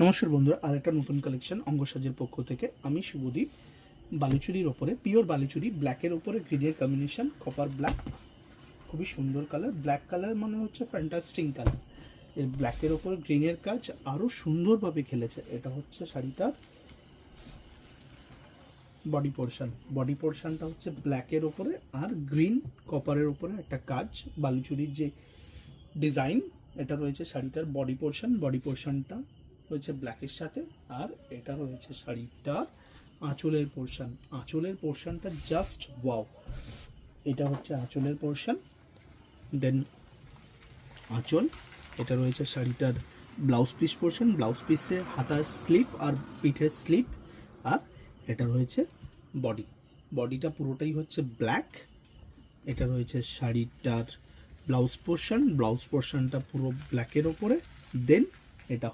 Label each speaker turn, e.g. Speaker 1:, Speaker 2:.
Speaker 1: নমস্কার বন্ধুরা, আর একটা নতুন কালেকশন অঙ্গসাজের পক্ষ থেকে আমি শুভদীপ। বালুচুরির ওপরে পিওর বালুচুরি, ব্ল্যাকের ওপরে গ্রিনের কম্বিনেশন, কপার ব্ল্যাক, খুবই সুন্দর কালার। ব্ল্যাক কালার মানে হচ্ছে ফ্যান্টাস্টিক কালার। এর ব্ল্যাকের ওপরে গ্রিনের কাজ আরও সুন্দরভাবে খেলেছে। এটা হচ্ছে শাড়িটার বডি পোর্শন। বডি পোর্শনটা হচ্ছে ব্ল্যাকের ওপরে আর গ্রিন কপারের ওপরে একটা কাজ, বালুচুরির যে ডিজাইন এটা রয়েছে শাড়িটার বডি পোর্শন। বডি পোর্শনটা রয়েছে ব্ল্যাকের সাথে, আর এটা রয়েছে শাড়িটার আঁচলের পোর্শন। আঁচলের পোর্শনটা জাস্ট ওয়াও। এটা হচ্ছে আঁচলের পোর্শন, দেন আঁচল। এটা রয়েছে শাড়িটার ব্লাউজ পিস পোর্শন। ব্লাউজ পিসে হাতার স্লিপ আর পিঠের স্লিপ, আর এটা রয়েছে বডি। বডিটা পুরোটাই হচ্ছে ব্ল্যাক। এটা রয়েছে শাড়িটার ব্লাউজ পোর্শন। ব্লাউজ পোর্শনটা পুরো ব্ল্যাকের ওপরে, দেন এটা